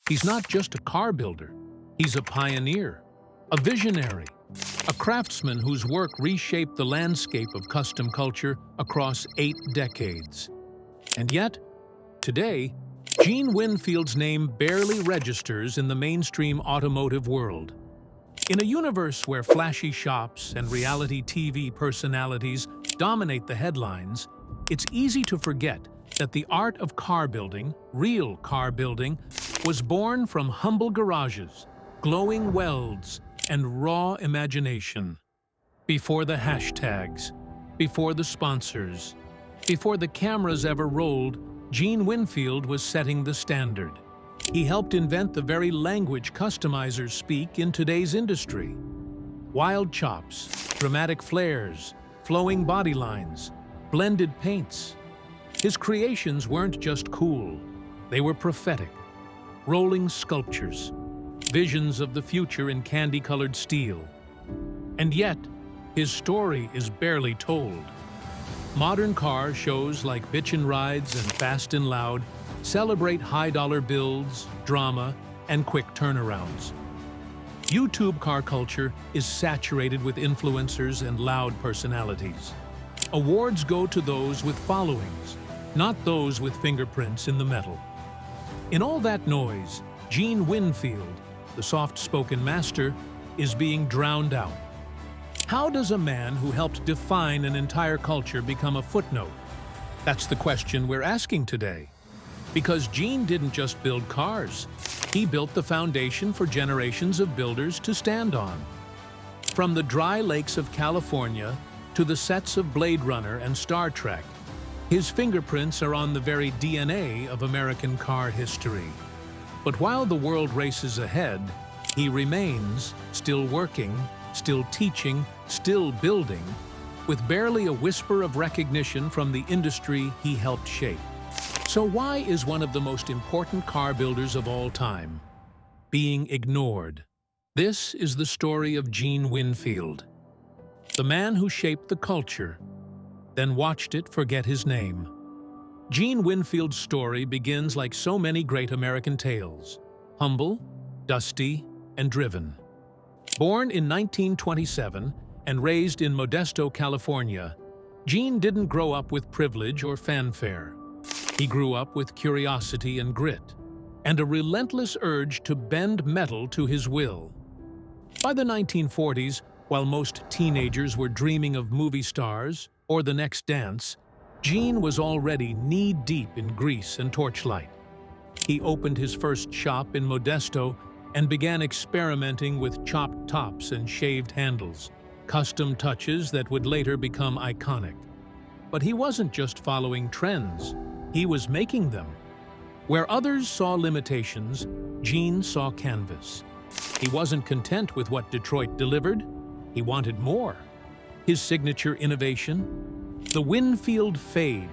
He's not just a car builder. He's a pioneer, a visionary, a craftsman whose work reshaped the landscape of custom culture across 8 decades. And yet, today, Gene Winfield's name barely registers in the mainstream automotive world. In a universe where flashy shops and reality TV personalities dominate the headlines, it's easy to forget that the art of car building, real car building, was born from humble garages, glowing welds, and raw imagination. Before the hashtags, before the sponsors, before the cameras ever rolled, Gene Winfield was setting the standard. He helped invent the very language customizers speak in today's industry. Wild chops, dramatic flares, flowing body lines, blended paints. His creations weren't just cool, they were prophetic. Rolling sculptures, visions of the future in candy-colored steel. And yet, his story is barely told. Modern car shows like Bitchin' Rides and Fast and Loud celebrate high-dollar builds, drama, and quick turnarounds. YouTube car culture is saturated with influencers and loud personalities. Awards go to those with followings, not those with fingerprints in the metal. In all that noise, Gene Winfield, the soft-spoken master, is being drowned out. How does a man who helped define an entire culture become a footnote? That's the question we're asking today. Because Gene didn't just build cars, he built the foundation for generations of builders to stand on. From the dry lakes of California to the sets of Blade Runner and Star Trek, his fingerprints are on the very DNA of American car history. But while the world races ahead, he remains, still working, still teaching, still building, with barely a whisper of recognition from the industry he helped shape. So why is one of the most important car builders of all time being ignored? This is the story of Gene Winfield, the man who shaped the culture, then watched it forget his name. Gene Winfield's story begins like so many great American tales, humble, dusty, and driven. Born in 1927 and raised in Modesto, California, Gene didn't grow up with privilege or fanfare. He grew up with curiosity and grit, and a relentless urge to bend metal to his will. By the 1940s, while most teenagers were dreaming of movie stars or the next dance, Gene was already knee-deep in grease and torchlight. He opened his first shop in Modesto and began experimenting with chopped tops and shaved handles, custom touches that would later become iconic. But he wasn't just following trends, he was making them. Where others saw limitations, Gene saw canvas. He wasn't content with what Detroit delivered, he wanted more. His signature innovation? The Winfield Fade,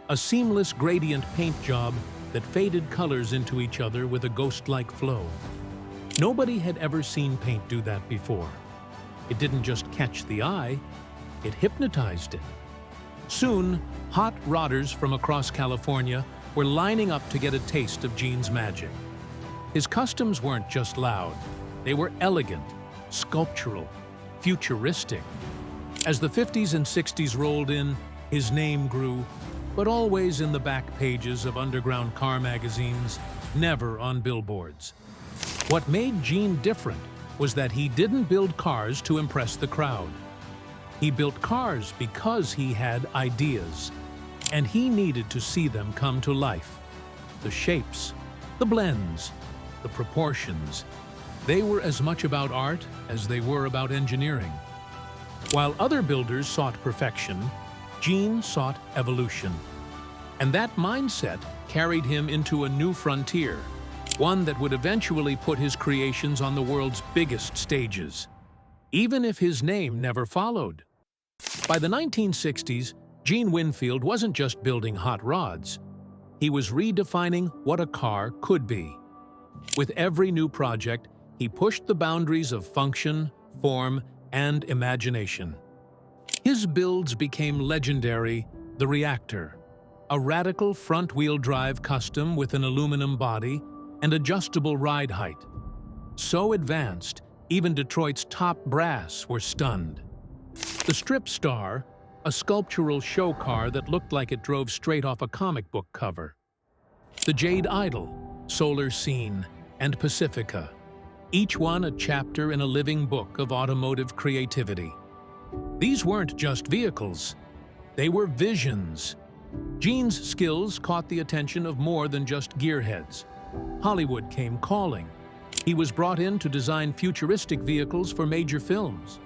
a seamless gradient paint job that faded colors into each other with a ghost-like flow. Nobody had ever seen paint do that before. It didn't just catch the eye, it hypnotized it. Soon, hot rodders from across California were lining up to get a taste of Gene's magic. His customs weren't just loud, they were elegant, sculptural, futuristic. As the 50s and 60s rolled in, his name grew, but always in the back pages of underground car magazines, never on billboards. What made Gene different was that he didn't build cars to impress the crowd. He built cars because he had ideas, and he needed to see them come to life. The shapes, the blends, the proportions, they were as much about art as they were about engineering. While other builders sought perfection, Gene sought evolution. And that mindset carried him into a new frontier, one that would eventually put his creations on the world's biggest stages, even if his name never followed. By the 1960s, Gene Winfield wasn't just building hot rods. He was redefining what a car could be. With every new project, he pushed the boundaries of function, form, and imagination. His builds became legendary: the Reactor, a radical front-wheel drive custom with an aluminum body, and adjustable ride height. So advanced, even Detroit's top brass were stunned. The Strip Star, a sculptural show car that looked like it drove straight off a comic book cover. The Jade Idol, Solar Scene, and Pacifica, each one a chapter in a living book of automotive creativity. These weren't just vehicles, they were visions. Gene's skills caught the attention of more than just gearheads. Hollywood came calling. He was brought in to design futuristic vehicles for major films.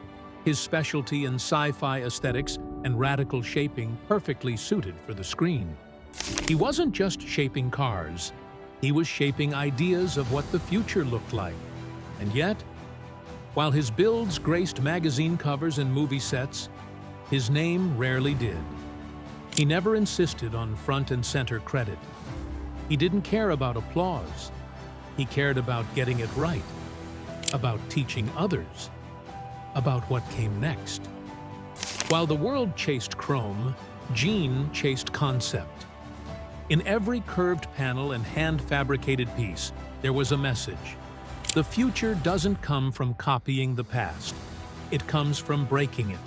His specialty in sci-fi aesthetics and radical shaping perfectly suited for the screen. He wasn't just shaping cars, he was shaping ideas of what the future looked like. And yet, while his builds graced magazine covers and movie sets, his name rarely did. He never insisted on front and center credit. He didn't care about applause. He cared about getting it right, about teaching others, about what came next. While the world chased chrome, Gene chased concept. In every curved panel and hand-fabricated piece, there was a message. The future doesn't come from copying the past. It comes from breaking it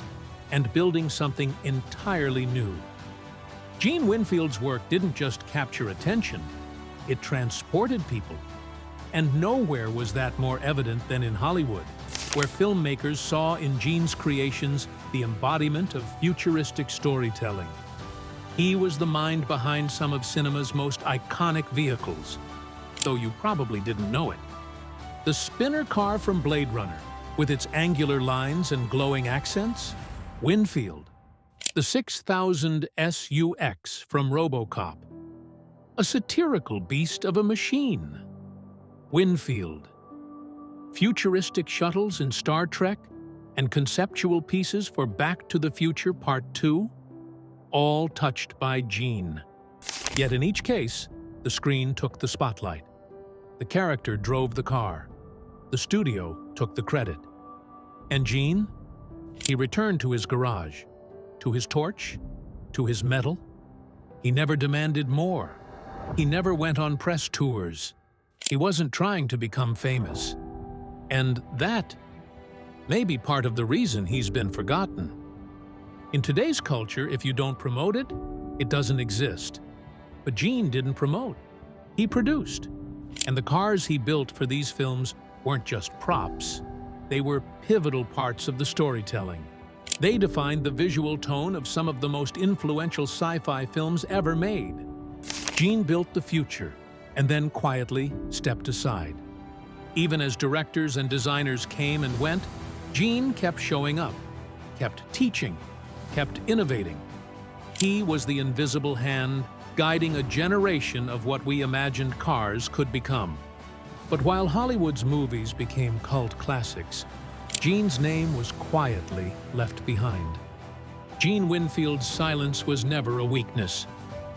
and building something entirely new. Gene Winfield's work didn't just capture attention, it transported people. And nowhere was that more evident than in Hollywood, where filmmakers saw in Gene's creations the embodiment of futuristic storytelling. He was the mind behind some of cinema's most iconic vehicles, though you probably didn't know it. The spinner car from Blade Runner, with its angular lines and glowing accents? Winfield. The 6000 SUX from RoboCop. A satirical beast of a machine. Winfield. Futuristic shuttles in Star Trek and conceptual pieces for Back to the Future Part 2, all touched by Gene. Yet in each case, the screen took the spotlight. The character drove the car. The studio took the credit. And Gene? He returned to his garage, to his torch, to his metal. He never demanded more. He never went on press tours. He wasn't trying to become famous. And that may be part of the reason he's been forgotten. In today's culture, if you don't promote it, it doesn't exist. But Gene didn't promote. He produced. And the cars he built for these films weren't just props. They were pivotal parts of the storytelling. They defined the visual tone of some of the most influential sci-fi films ever made. Gene built the future, and then quietly stepped aside. Even as directors and designers came and went, Gene kept showing up, kept teaching, kept innovating. He was the invisible hand guiding a generation of what we imagined cars could become. But while Hollywood's movies became cult classics, Gene's name was quietly left behind. Gene Winfield's silence was never a weakness.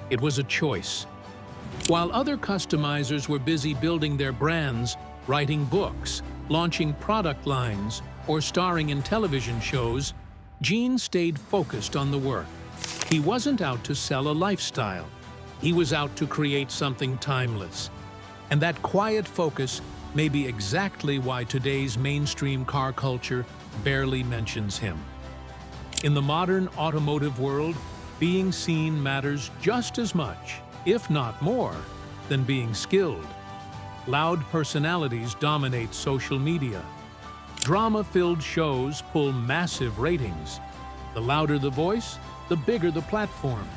It was a choice. While other customizers were busy building their brands, writing books, launching product lines, or starring in television shows, Gene stayed focused on the work. He wasn't out to sell a lifestyle. He was out to create something timeless. And that quiet focus may be exactly why today's mainstream car culture barely mentions him. In the modern automotive world, being seen matters just as much, if not more, than being skilled. Loud personalities dominate social media. Drama-filled shows pull massive ratings. The louder the voice, the bigger the platform.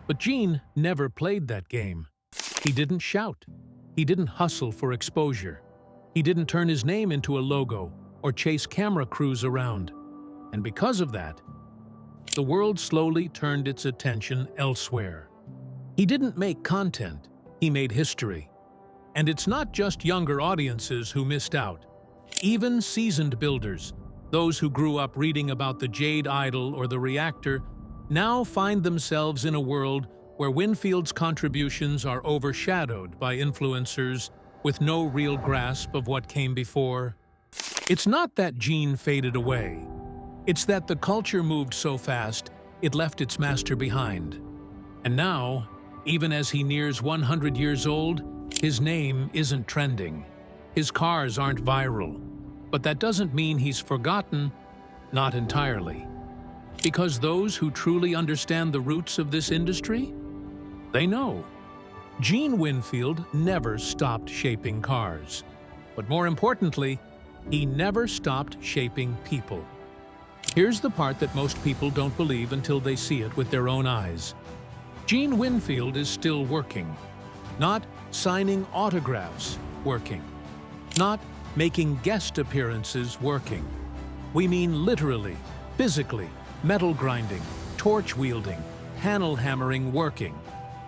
But Gene never played that game. He didn't shout. He didn't hustle for exposure. He didn't turn his name into a logo or chase camera crews around. And because of that, the world slowly turned its attention elsewhere. He didn't make content, he made history. And it's not just younger audiences who missed out. Even seasoned builders, those who grew up reading about the Jade Idol or the reactor, now find themselves in a world where Winfield's contributions are overshadowed by influencers with no real grasp of what came before. It's not that Gene faded away. It's that the culture moved so fast, it left its master behind. And now, even as he nears 100 years old, His name isn't trending. His cars aren't viral. But that doesn't mean he's forgotten, not entirely. Because those who truly understand the roots of this industry, they know. Gene Winfield never stopped shaping cars. But more importantly, he never stopped shaping people. Here's the part that most people don't believe until they see it with their own eyes. Gene Winfield is still working. Not signing autographs, working. Not making guest appearances, working. We mean literally, physically, metal grinding, torch wielding, panel hammering, working.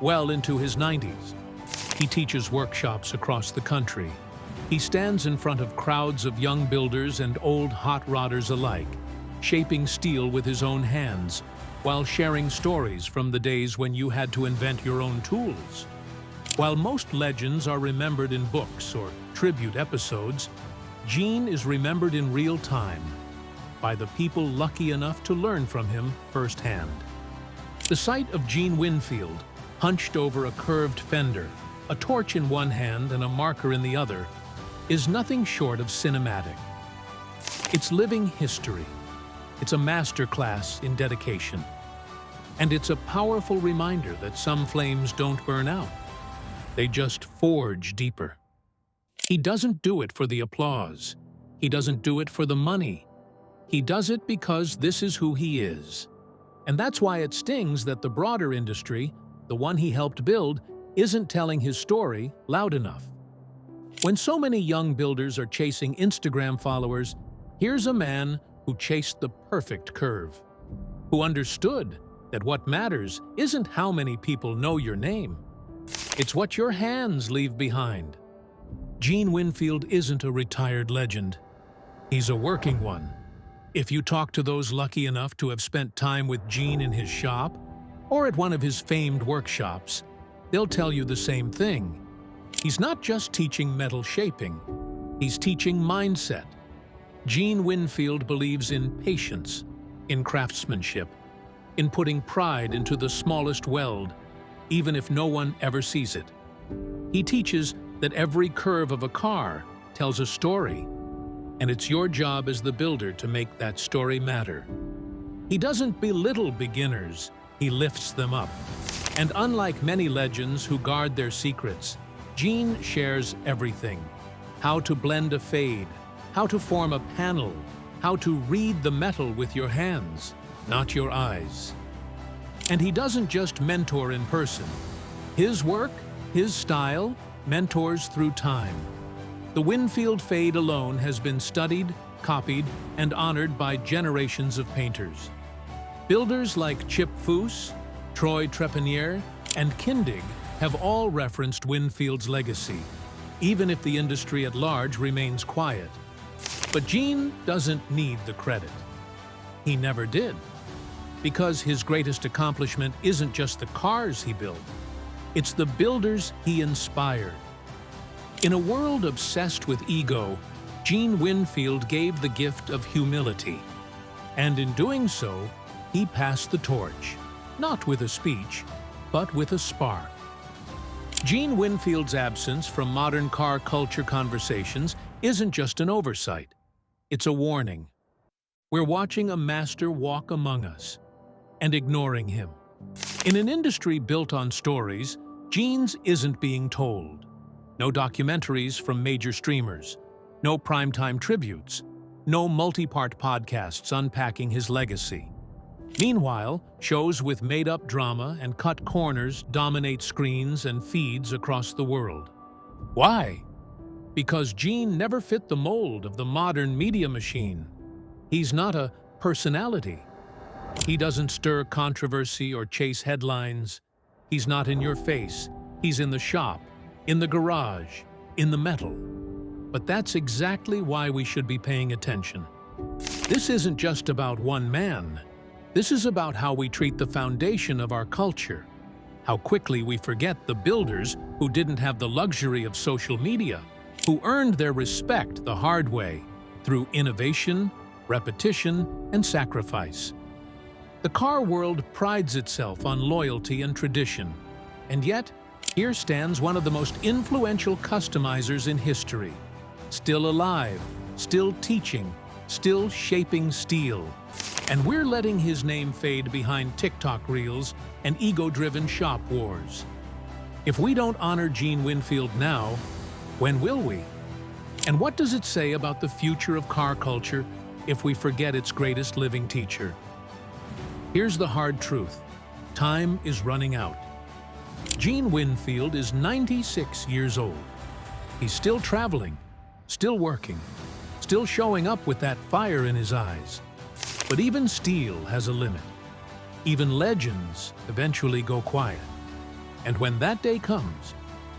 Well into his 90s. He teaches workshops across the country. He stands in front of crowds of young builders and old hot rodders alike, shaping steel with his own hands, while sharing stories from the days when you had to invent your own tools. While most legends are remembered in books or tribute episodes, Gene is remembered in real time by the people lucky enough to learn from him firsthand. The sight of Gene Winfield, hunched over a curved fender, a torch in one hand and a marker in the other, is nothing short of cinematic. It's living history. It's a masterclass in dedication. And it's a powerful reminder that some flames don't burn out. They just forge deeper. He doesn't do it for the applause. He doesn't do it for the money. He does it because this is who he is. And that's why it stings that the broader industry, the one he helped build, isn't telling his story loud enough. When so many young builders are chasing Instagram followers, here's a man who chased the perfect curve, who understood that what matters isn't how many people know your name. It's what your hands leave behind. Gene Winfield isn't a retired legend. He's a working one. If you talk to those lucky enough to have spent time with Gene in his shop or at one of his famed workshops, they'll tell you the same thing. He's not just teaching metal shaping, he's teaching mindset. Gene Winfield believes in patience, in craftsmanship, in putting pride into the smallest weld, even if no one ever sees it. He teaches that every curve of a car tells a story, and it's your job as the builder to make that story matter. He doesn't belittle beginners, he lifts them up. And unlike many legends who guard their secrets, Gene shares everything. How to blend a fade, how to form a panel, how to read the metal with your hands, not your eyes. And he doesn't just mentor in person. His work, his style, mentors through time. The Winfield Fade alone has been studied, copied, and honored by generations of painters. Builders like Chip Foose, Troy Trepanier, and Kindig have all referenced Winfield's legacy, even if the industry at large remains quiet. But Gene doesn't need the credit. He never did. Because his greatest accomplishment isn't just the cars he built, it's the builders he inspired. In a world obsessed with ego, Gene Winfield gave the gift of humility. And in doing so, he passed the torch, not with a speech, but with a spark. Gene Winfield's absence from modern car culture conversations isn't just an oversight. It's a warning. We're watching a master walk among us and ignoring him. In an industry built on stories, Gene's isn't being told. No documentaries from major streamers, no primetime tributes, no multi-part podcasts unpacking his legacy. Meanwhile, shows with made-up drama and cut corners dominate screens and feeds across the world. Why? Because Gene never fit the mold of the modern media machine. He's not a personality. He doesn't stir controversy or chase headlines. He's not in your face. He's in the shop, in the garage, in the metal. But that's exactly why we should be paying attention. This isn't just about one man. This is about how we treat the foundation of our culture, how quickly we forget the builders who didn't have the luxury of social media, who earned their respect the hard way through innovation, repetition, and sacrifice. The car world prides itself on loyalty and tradition, and yet Here stands one of the most influential customizers in history. Still alive, still teaching, still shaping steel. And we're letting his name fade behind TikTok reels and ego-driven shop wars. If we don't honor Gene Winfield now, when will we? And what does it say about the future of car culture if we forget its greatest living teacher? Here's the hard truth. Time is running out. Gene Winfield is 96 years old. He's still traveling, still working, still showing up with that fire in his eyes. But even steel has a limit. Even legends eventually go quiet. And when that day comes,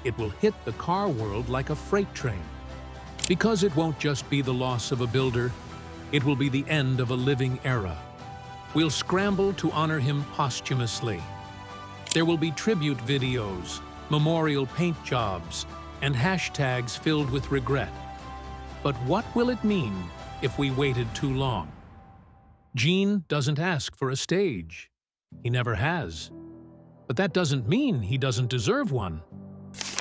it will hit the car world like a freight train. Because it won't just be the loss of a builder, it will be the end of a living era. We'll scramble to honor him posthumously. There will be tribute videos, memorial paint jobs, and hashtags filled with regret. But what will it mean if we waited too long? Gene doesn't ask for a stage. He never has. But that doesn't mean he doesn't deserve one.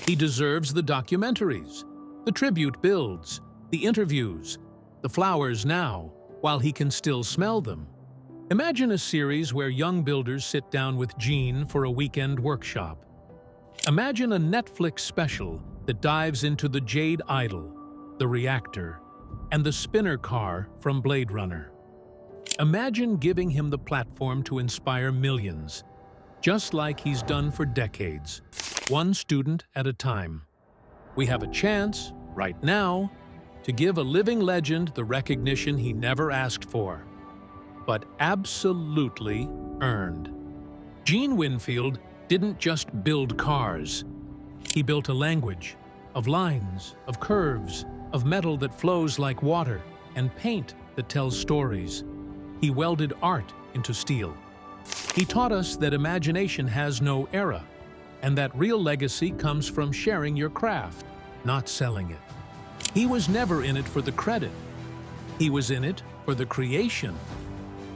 He deserves the documentaries, the tribute builds, the interviews, the flowers now, while he can still smell them. Imagine a series where young builders sit down with Gene for a weekend workshop. Imagine a Netflix special that dives into the Jade Idol, the reactor, and the spinner car from Blade Runner. Imagine giving him the platform to inspire millions, just like he's done for decades, one student at a time. We have a chance, right now, to give a living legend the recognition he never asked for, but absolutely earned. Gene Winfield didn't just build cars. He built a language of lines, of curves, of metal that flows like water, and paint that tells stories. He welded art into steel. He taught us that imagination has no era, and that real legacy comes from sharing your craft, not selling it. He was never in it for the credit. He was in it for the creation,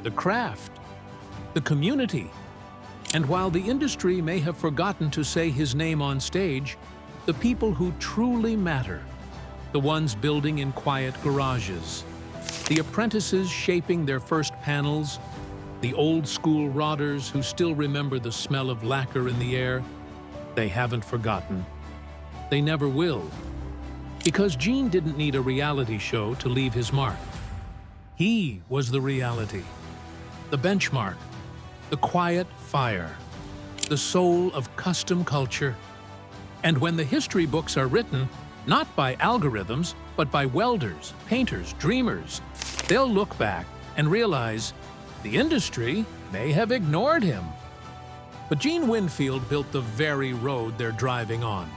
the craft, the community. And while the industry may have forgotten to say his name on stage, the people who truly matter, the ones building in quiet garages, the apprentices shaping their first panels, the old-school rodders who still remember the smell of lacquer in the air, they haven't forgotten. They never will. Because Gene didn't need a reality show to leave his mark. He was the reality, the benchmark, the quiet fire, the soul of custom culture. And when the history books are written, not by algorithms, but by welders, painters, dreamers, they'll look back and realize the industry may have ignored him. But Gene Winfield built the very road they're driving on.